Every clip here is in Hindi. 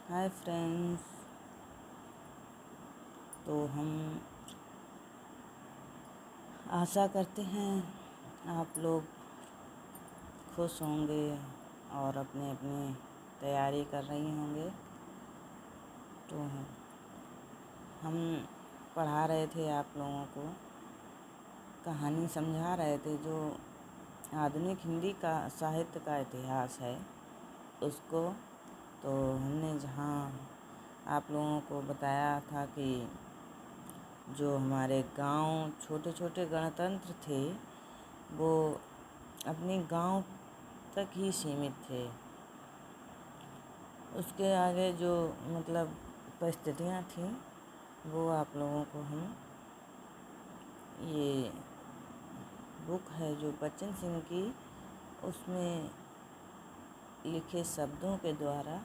Hi friends. तो हम आशा करते हैं आप लोग खुश होंगे और अपने अपने तैयारी कर रही होंगे। तो हम पढ़ा रहे थे आप लोगों को, कहानी समझा रहे थे जो आधुनिक हिंदी का साहित्य का इतिहास है उसको। तो हमने जहाँ आप लोगों को बताया था कि जो हमारे गांव छोटे छोटे गणतंत्र थे वो अपने गांव तक ही सीमित थे। उसके आगे जो मतलब परिस्थितियाँ थीं वो आप लोगों को हम ये बुक है जो बच्चन सिंह की, उसमें लिखे शब्दों के द्वारा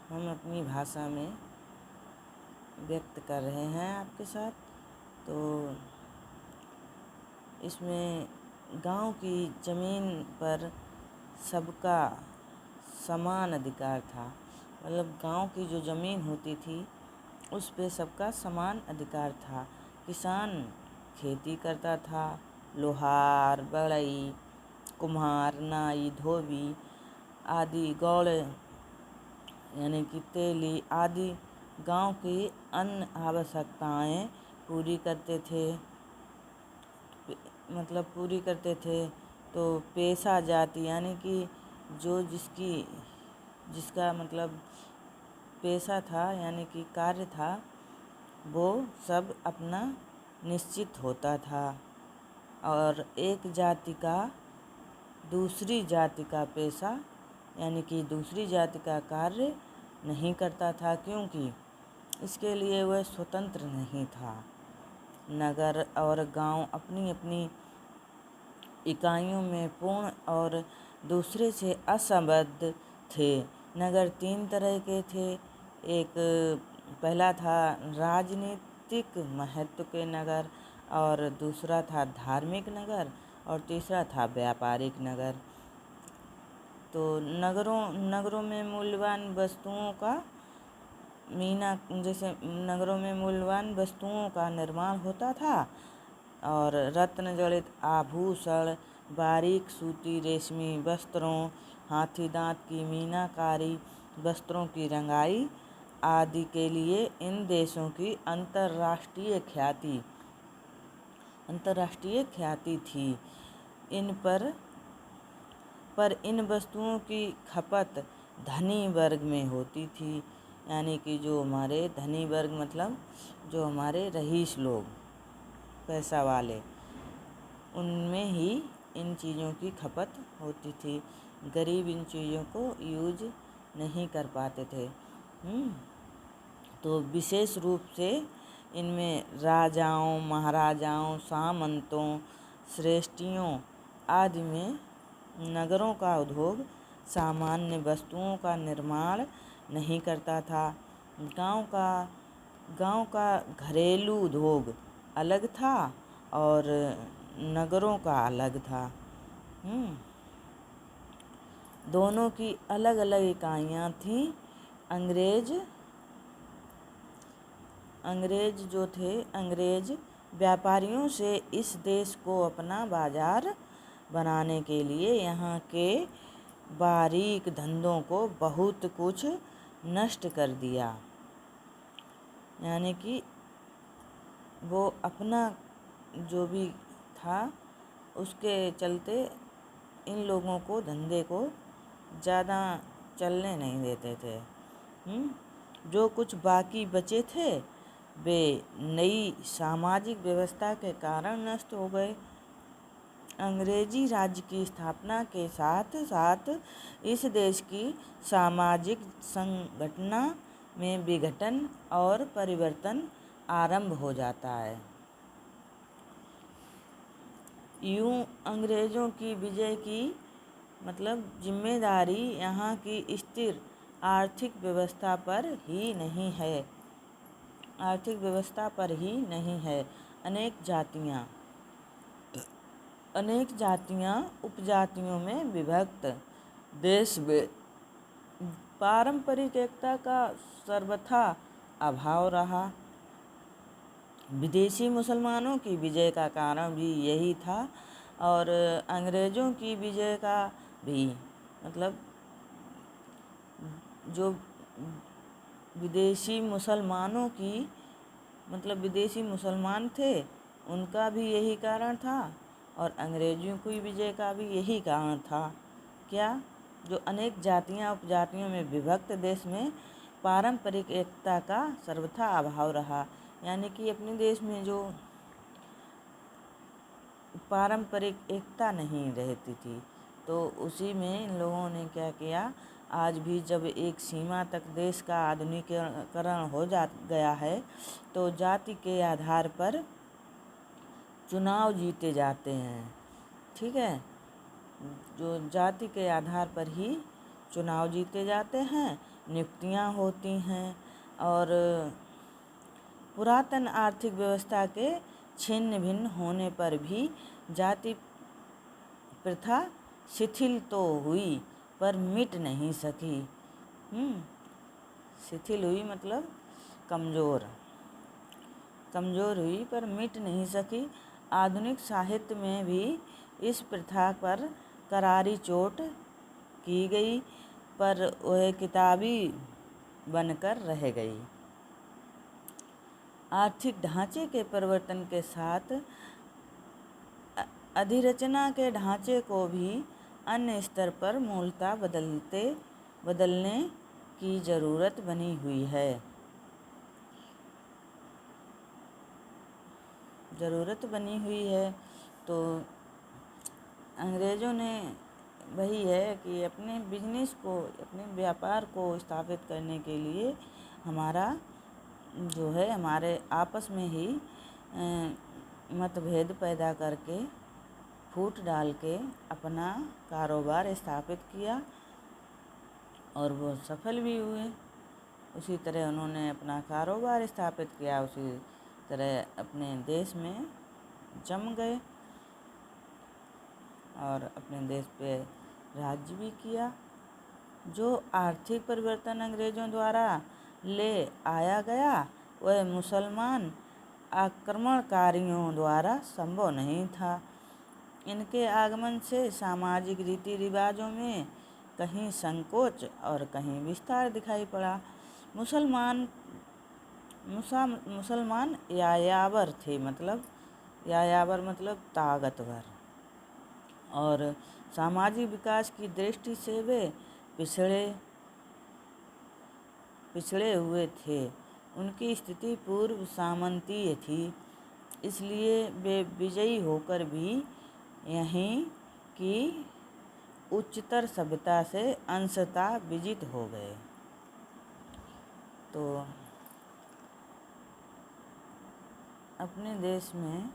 हम अपनी भाषा में व्यक्त कर रहे हैं आपके साथ। तो इसमें गांव की ज़मीन पर सबका समान अधिकार था। मतलब गांव की जो ज़मीन होती थी उस पे सबका समान अधिकार था। किसान खेती करता था, लोहार, बढ़ई, कुम्हार, नाई, धोबी आदि, गौड़ यानी कि तेली आदि गांव की अन्य आवश्यकताएं पूरी करते थे। मतलब पूरी करते थे। तो पेशा जाति यानी कि जो जिसका मतलब पेशा था यानी कि कार्य था वो सब अपना निश्चित होता था। और एक जाति का दूसरी जाति का पेशा यानी कि दूसरी जाति का कार्य नहीं करता था, क्योंकि इसके लिए वह स्वतंत्र नहीं था। नगर और गांव अपनी अपनी इकाइयों में पूर्ण और दूसरे से असंबद्ध थे। नगर 3 तरह के थे। एक पहला था राजनीतिक महत्व के नगर, और दूसरा था धार्मिक नगर, और तीसरा था व्यापारिक नगर। तो नगरों में मूल्यवान वस्तुओं का जैसे नगरों में मूल्यवान वस्तुओं का निर्माण होता था, और रत्न जड़ित आभूषण, बारीक सूती रेशमी वस्त्रों, हाथी दांत की मीनाकारी वस्त्रों की रंगाई आदि के लिए इन देशों की अंतर्राष्ट्रीय ख्याति थी। इन पर इन वस्तुओं की खपत धनी वर्ग में होती थी। यानी कि जो हमारे धनी वर्ग मतलब जो हमारे रईस लोग, पैसा वाले, उनमें ही इन चीज़ों की खपत होती थी। गरीब इन चीज़ों को यूज नहीं कर पाते थे। तो विशेष रूप से इनमें राजाओं, महाराजाओं, सामंतों, श्रेष्ठियों आदि में नगरों का उद्योग सामान्य वस्तुओं का निर्माण नहीं करता था। गांव का घरेलू उद्योग अलग था और नगरों का अलग था। दोनों की अलग अलग इकाइयाँ थीं। अंग्रेज व्यापारियों से इस देश को अपना बाजार बनाने के लिए यहाँ के बारीक धंधों को बहुत कुछ नष्ट कर दिया। यानी कि वो अपना जो भी था उसके चलते इन लोगों को धंधे को ज़्यादा चलने नहीं देते थे। जो कुछ बाकी बचे थे वे नई सामाजिक व्यवस्था के कारण नष्ट हो गए। अंग्रेजी राज्य की स्थापना के साथ साथ इस देश की सामाजिक संगठना में विघटन और परिवर्तन आरंभ हो जाता है। यूं अंग्रेज़ों की विजय की मतलब जिम्मेदारी यहाँ की स्थिर आर्थिक व्यवस्था पर ही नहीं है। अनेक जातियाँ उपजातियों में विभक्त देश में पारंपरिक एकता का सर्वथा अभाव रहा। विदेशी मुसलमानों की विजय का कारण भी यही था और अंग्रेज़ों की विजय का भी, मतलब जो विदेशी मुसलमानों की, मतलब विदेशी मुसलमान थे, उनका भी यही कारण था और अंग्रेज़ों की विजय का भी यही कारण था। क्या? जो अनेक जातियां उपजातियों में विभक्त देश में पारंपरिक एकता का सर्वथा अभाव रहा। यानी कि अपने देश में जो पारंपरिक एकता नहीं रहती थी, तो उसी में इन लोगों ने क्या किया, आज भी जब एक सीमा तक देश का आधुनिकीकरण हो जा गया है तो जाति के आधार पर चुनाव जीते जाते हैं। ठीक है, जो जाति के आधार पर ही चुनाव जीते जाते हैं, नियुक्तियां होती हैं और पुरातन आर्थिक व्यवस्था के छिन्न भिन्न होने पर भी जाति प्रथा शिथिल तो हुई पर मिट नहीं सकी। शिथिल हुई मतलब कमज़ोर हुई पर मिट नहीं सकी। आधुनिक साहित्य में भी इस प्रथा पर करारी चोट की गई पर वह किताबी बनकर रह गई। आर्थिक ढांचे के परिवर्तन के साथ अधिरचना के ढांचे को भी अन्य स्तर पर मूलतः बदलने की ज़रूरत बनी हुई है। तो अंग्रेज़ों ने वही है कि अपने बिजनेस को, अपने व्यापार को स्थापित करने के लिए हमारा जो है, हमारे आपस में ही मतभेद पैदा करके, फूट डाल के अपना कारोबार स्थापित किया और वो सफल भी हुए। उसी तरह उन्होंने अपना कारोबार स्थापित किया, उसी तरह अपने देश में जम गए और अपने देश पे राज्य भी किया। जो आर्थिक परिवर्तन अंग्रेज़ों द्वारा ले आया गया वह मुसलमान आक्रमणकारियों द्वारा संभव नहीं था। इनके आगमन से सामाजिक रीति रिवाजों में कहीं संकोच और कहीं विस्तार दिखाई पड़ा। मुसलमान यायावर थे, यायावर मतलब ताकतवर, और सामाजिक विकास की दृष्टि से वे पिछड़े हुए थे। उनकी स्थिति पूर्व सामंतीय थी, इसलिए वे विजयी होकर भी यहीं की उच्चतर सभ्यता से अंशतः विजित हो गए। तो अपने देश में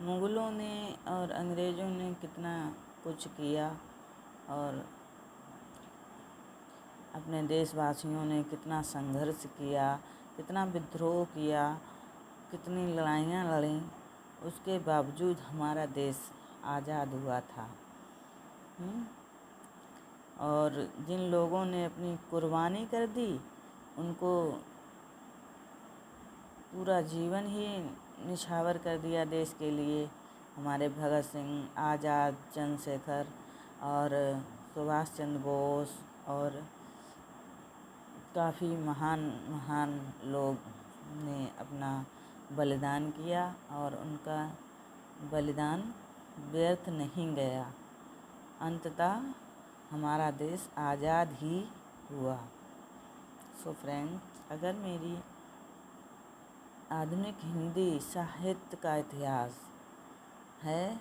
मुग़लों ने और अंग्रेज़ों ने कितना कुछ किया और अपने देशवासियों ने कितना संघर्ष किया, कितना विद्रोह किया, कितनी लड़ाइयाँ लड़ी, उसके बावजूद हमारा देश आज़ाद हुआ था। और जिन लोगों ने अपनी कुर्बानी कर दी, उनको पूरा जीवन ही निछावर कर दिया देश के लिए। हमारे भगत सिंह, आज़ाद, चंद्रशेखर और सुभाष चंद्र बोस और काफ़ी महान लोग ने अपना बलिदान किया और उनका बलिदान व्यर्थ नहीं गया। अंततः हमारा देश आज़ाद ही हुआ। सो फ्रेंड्स, अगर मेरी आधुनिक हिंदी साहित्य का इतिहास है,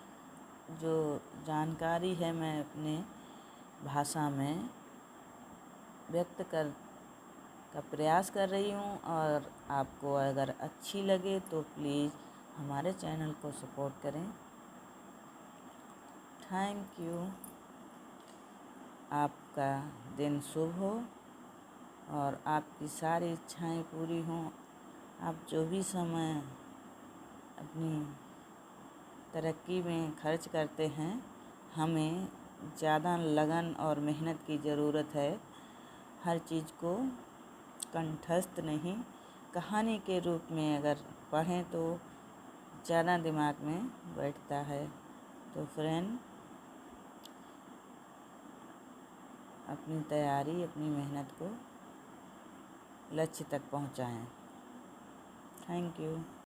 जो जानकारी है, मैं अपने भाषा में व्यक्त कर का प्रयास कर रही हूँ और आपको अगर अच्छी लगे तो प्लीज़ हमारे चैनल को सपोर्ट करें। Thank you. आपका दिन शुभ हो और आपकी सारी इच्छाएं पूरी हों। आप जो भी समय अपनी तरक्की में खर्च करते हैं, हमें ज़्यादा लगन और मेहनत की ज़रूरत है। हर चीज़ को कंठस्थ नहीं, कहानी के रूप में अगर पढ़ें तो ज़्यादा दिमाग में बैठता है। तो फ्रेंड, अपनी तैयारी, अपनी मेहनत को लक्ष्य तक पहुंचाएं। Thank you.